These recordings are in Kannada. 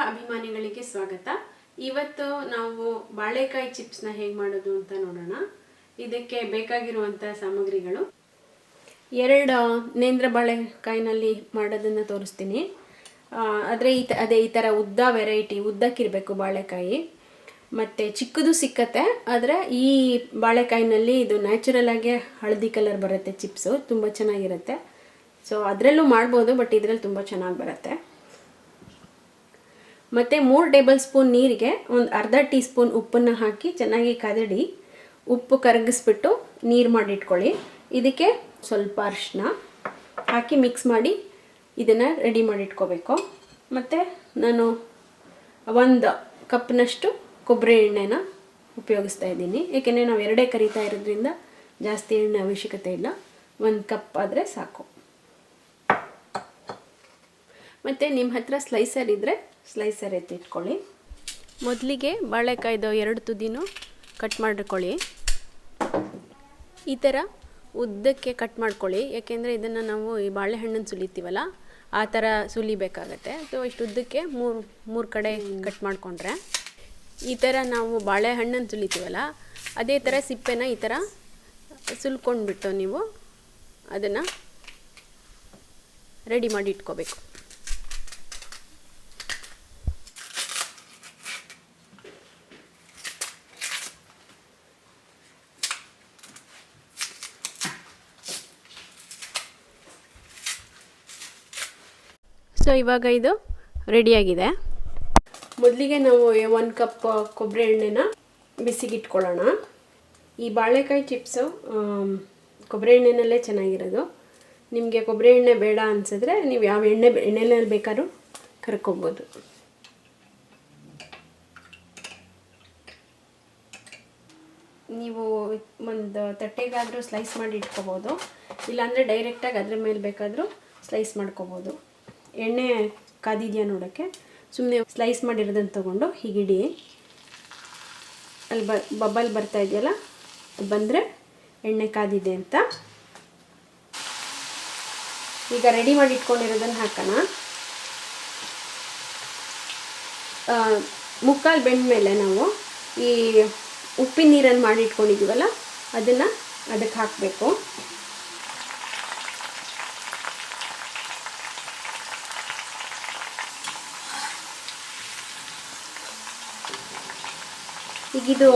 ಅಭಿಮಾನಿಗಳಿಗೆ ಸ್ವಾಗತ. ಇವತ್ತು ನಾವು ಬಾಳೆಕಾಯಿ ಚಿಪ್ಸ್ ನ ಹೇಗೆ ಮಾಡೋದು ಅಂತ ನೋಡೋಣ. ಇದಕ್ಕೆ ಬೇಕಾಗಿರುವಂತ ಸಾಮಗ್ರಿಗಳು ಎರಡು ನೇಂದ್ರ ಬಾಳೆಕಾಯಿನಲ್ಲಿ ಮಾಡೋದನ್ನ ತೋರಿಸ್ತೀನಿ. ಅದೇ ಈ ತರ ಉದ್ದ ವೆರೈಟಿ ಉದ್ದಕ್ಕಿರಬೇಕು ಬಾಳೆಕಾಯಿ. ಮತ್ತೆ ಚಿಕ್ಕದು ಸಿಕ್ಕತ್ತೆ, ಆದರೆ ಈ ಬಾಳೆಕಾಯಿನಲ್ಲಿ ಇದು ನ್ಯಾಚುರಲ್ ಆಗಿ ಹಳದಿ ಕಲರ್ ಬರುತ್ತೆ. ಚಿಪ್ಸು ತುಂಬ ಚೆನ್ನಾಗಿರುತ್ತೆ. ಸೊ ಅದರಲ್ಲೂ ಮಾಡ್ಬೋದು, ಬಟ್ ಇದರಲ್ಲಿ ತುಂಬ ಚೆನ್ನಾಗಿ ಬರುತ್ತೆ. ಮತ್ತು 3 ಟೇಬಲ್ ಸ್ಪೂನ್ ನೀರಿಗೆ ಒಂದು ಅರ್ಧ ಟೀ ಸ್ಪೂನ್ ಉಪ್ಪನ್ನು ಹಾಕಿ ಚೆನ್ನಾಗಿ ಕದಡಿ ಉಪ್ಪು ಕರಗಿಸ್ಬಿಟ್ಟು ನೀರು ಮಾಡಿಟ್ಕೊಳ್ಳಿ. ಇದಕ್ಕೆ ಸ್ವಲ್ಪ ಅರಿಶಿನ ಹಾಕಿ ಮಿಕ್ಸ್ ಮಾಡಿ ಇದನ್ನು ರೆಡಿ ಮಾಡಿಟ್ಕೋಬೇಕು. ಮತ್ತು ನಾನು 1 ಕಪ್ನಷ್ಟು ಕೊಬ್ಬರಿ ಎಣ್ಣೆನ ಉಪಯೋಗಿಸ್ತಾ ಇದ್ದೀನಿ. ಏಕೆಂದರೆ ನಾವು ಎರಡೇ ಕರಿತಾ ಇರೋದ್ರಿಂದ ಜಾಸ್ತಿ ಎಣ್ಣೆ ಅವಶ್ಯಕತೆ ಇಲ್ಲ. 1 ಕಪ್ ಆದರೆ ಸಾಕು. ಮತ್ತು ನಿಮ್ಮ ಹತ್ರ ಸ್ಲೈಸರ್ ಇದ್ದರೆ ಸ್ಲೈಸರ್ ಎತ್ತಿಟ್ಕೊಳ್ಳಿ. ಮೊದಲಿಗೆ ಬಾಳೆಕಾಯ್ದು 2 ತುದಿನೂ ಕಟ್ ಮಾಡ್ಕೊಳ್ಳಿ. ಈ ಥರ ಉದ್ದಕ್ಕೆ ಕಟ್ ಮಾಡ್ಕೊಳ್ಳಿ, ಯಾಕೆಂದರೆ ಇದನ್ನು ನಾವು ಈ ಬಾಳೆಹಣ್ಣನ್ನು ಸುಲಿತೀವಲ್ಲ ಆ ಥರ ಸುಲಿಬೇಕಾಗತ್ತೆ. ಸೊ ಇಷ್ಟು ಉದ್ದಕ್ಕೆ ಮೂರು ಕಡೆ ಕಟ್ ಮಾಡಿಕೊಂಡ್ರೆ ಈ ಥರ ನಾವು ಬಾಳೆಹಣ್ಣನ್ನು ಸುಲಿತೀವಲ್ಲ ಅದೇ ಥರ ಸಿಪ್ಪೆನ ಈ ಥರ ಸುಲ್ಕೊಂಡ್ಬಿಟ್ಟು ನೀವು ಅದನ್ನು ರೆಡಿ ಮಾಡಿ ಇಟ್ಕೋಬೇಕು. ಸೊ ಇವಾಗ ಇದು ರೆಡಿಯಾಗಿದೆ. ಮೊದಲಿಗೆ ನಾವು 1 ಕಪ್ ಕೊಬ್ಬರಿ ಎಣ್ಣೆನ ಬಿಸಿಗಿಟ್ಕೊಳ್ಳೋಣ. ಈ ಬಾಳೆಕಾಯಿ ಚಿಪ್ಸು ಕೊಬ್ಬರಿ ಎಣ್ಣೆನಲ್ಲೇ ಚೆನ್ನಾಗಿರೋದು. ನಿಮಗೆ ಕೊಬ್ಬರಿ ಎಣ್ಣೆ ಬೇಡ ಅನಿಸಿದ್ರೆ ನೀವು ಯಾವ ಎಣ್ಣೆನಲ್ಲಿ ಬೇಕಾದ್ರೂ ಕರ್ಕೊಬೋದು. ನೀವು ಒಂದು ತಟ್ಟೆಗಾದರೂ ಸ್ಲೈಸ್ ಮಾಡಿ ಇಟ್ಕೋಬೋದು, ಇಲ್ಲಾಂದರೆ ಡೈರೆಕ್ಟಾಗಿ ಅದ್ರ ಮೇಲೆ ಬೇಕಾದರೂ ಸ್ಲೈಸ್ ಮಾಡ್ಕೋಬೋದು. ಎಣ್ಣೆ ಕಾದಿದೆಯಾ ನೋಡೋಕ್ಕೆ ಸುಮ್ಮನೆ ಸ್ಲೈಸ್ ಮಾಡಿರೋದನ್ನು ತೊಗೊಂಡು ಹೀಗಿಡಿ. ಅಲ್ಲಿ ಬಬಲ್ ಬರ್ತಾ ಇದೆಯಲ್ಲ, ಅದು ಬಂದರೆ ಎಣ್ಣೆ ಕಾದಿದೆ ಅಂತ. ಈಗ ರೆಡಿ ಮಾಡಿ ಇಟ್ಕೊಂಡಿರೋದನ್ನು ಹಾಕೋಣ. ಮುಕ್ಕಾಲು ಬೆಂದ ಮೇಲೆ ನಾವು ಈ ಉಪ್ಪಿನ ನೀರನ್ನು ಮಾಡಿ ಇಟ್ಕೊಂಡಿದ್ದೀವಲ್ಲ ಅದನ್ನು ಅದಕ್ಕೆ ಹಾಕಬೇಕು. ಈಗಿದು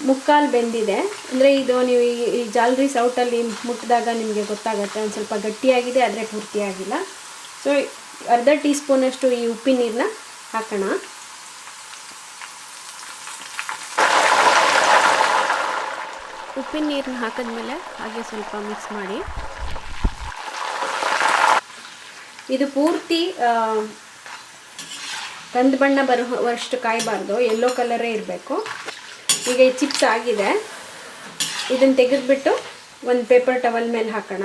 ಮುಕ್ಕಾಲು ಬೆಂದಿದೆ ಅಂದರೆ ಇದು ನೀವು ಈ ಜಾಲರಿ ಸೌಟಲ್ಲಿ ಮುಟ್ಟಿದಾಗ ನಿಮಗೆ ಗೊತ್ತಾಗುತ್ತೆ ಒಂದು ಸ್ವಲ್ಪ ಗಟ್ಟಿಯಾಗಿದೆ, ಆದರೆ ಪೂರ್ತಿಯಾಗಿಲ್ಲ. ಸೊ ಅರ್ಧ ಟೀ ಸ್ಪೂನಷ್ಟು ಈ ಉಪ್ಪಿನ ನೀರನ್ನ ಹಾಕೋಣ. ಉಪ್ಪಿನ ನೀರನ್ನ ಹಾಕಿದ್ಮೇಲೆ ಹಾಗೆ ಸ್ವಲ್ಪ ಮಿಕ್ಸ್ ಮಾಡಿ. ಇದು ಪೂರ್ತಿ ಕಂದು ಬಣ್ಣ ಬರುವಷ್ಟು ಕಾಯಬಾರ್ದು, ಯೆಲ್ಲೋ ಕಲರೇ ಇರಬೇಕು. ಈಗ ಈ ಚಿಪ್ಸ್ ಆಗಿದೆ, ಇದನ್ನು ತೆಗೆದುಬಿಟ್ಟು ಒಂದು ಪೇಪರ್ ಟವಲ್ ಮೇಲೆ ಹಾಕೋಣ.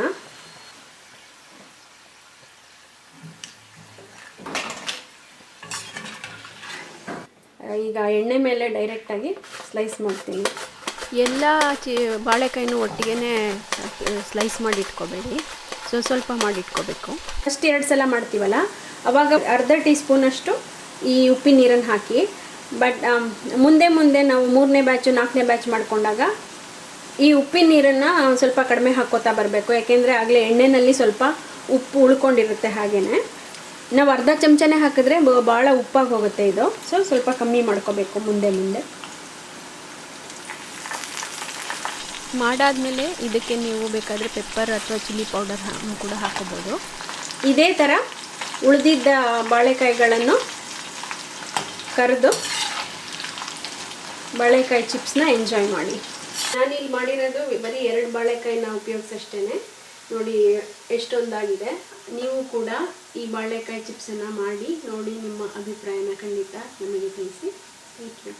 ಈಗ ಎಣ್ಣೆ ಮೇಲೆ ಡೈರೆಕ್ಟಾಗಿ ಸ್ಲೈಸ್ ಮಾಡ್ತೀನಿ. ಎಲ್ಲ ಬಾಳೆಕಾಯಿನೂ ಒಟ್ಟಿಗೆ ಸ್ಲೈಸ್ ಮಾಡಿ ಇಟ್ಕೋಬೇಡಿ, ಸ್ವಲ್ಪ ಮಾಡಿ ಇಟ್ಕೋಬೇಕು. ಫಸ್ಟ್ 2 ಸಲ ಮಾಡ್ತೀವಲ್ಲ ಆವಾಗ ಅರ್ಧ ಟೀ ಸ್ಪೂನಷ್ಟು ಈ ಉಪ್ಪಿನ ನೀರನ್ನು ಹಾಕಿ. ಬಟ್ ಮುಂದೆ ನಾವು 3ನೇ ಬ್ಯಾಚು 4ನೇ ಬ್ಯಾಚ್ ಮಾಡಿಕೊಂಡಾಗ ಈ ಉಪ್ಪಿನ ನೀರನ್ನು ಸ್ವಲ್ಪ ಕಡಿಮೆ ಹಾಕ್ಕೋತಾ ಬರಬೇಕು, ಯಾಕೆಂದರೆ ಆಗಲೇ ಎಣ್ಣೆಯಲ್ಲಿ ಸ್ವಲ್ಪ ಉಪ್ಪು ಉಳ್ಕೊಂಡಿರುತ್ತೆ. ಹಾಗೆಯೇ ನಾವು ಅರ್ಧ ಚಮಚನೇ ಹಾಕಿದ್ರೆ ಭಾಳ ಉಪ್ಪಾಗಿ ಹೋಗುತ್ತೆ ಇದು. ಸೊ ಸ್ವಲ್ಪ ಕಮ್ಮಿ ಮಾಡ್ಕೋಬೇಕು ಮುಂದೆ. ಮಾಡಾದಮೇಲೆ ಇದಕ್ಕೆ ನೀವು ಬೇಕಾದರೆ ಪೆಪ್ಪರ್ ಅಥವಾ ಚಿಲ್ಲಿ ಪೌಡರ್ ಕೂಡ ಹಾಕೋಬೋದು. ಇದೇ ಥರ ಉಳಿದಿದ್ದ ಬಾಳೆಕಾಯಿಗಳನ್ನು ಕರೆದು ಬಾಳೆಕಾಯಿ ಚಿಪ್ಸ್ನ ಎಂಜಾಯ್ ಮಾಡಿ. ನಾನಿಲ್ಲಿ ಮಾಡಿರೋದು ಬರೀ 2 ಬಾಳೆಕಾಯಿನ ಉಪಯೋಗಿಸಷ್ಟೇ. ನೋಡಿ ಎಷ್ಟೊಂದಾಗಿದೆ. ನೀವು ಕೂಡ ಈ ಬಾಳೆಕಾಯಿ ಚಿಪ್ಸನ್ನು ಮಾಡಿ ನೋಡಿ, ನಿಮ್ಮ ಅಭಿಪ್ರಾಯನ ಖಂಡಿತ ನಮಗೆ ತಿಳಿಸಿ. Thank you.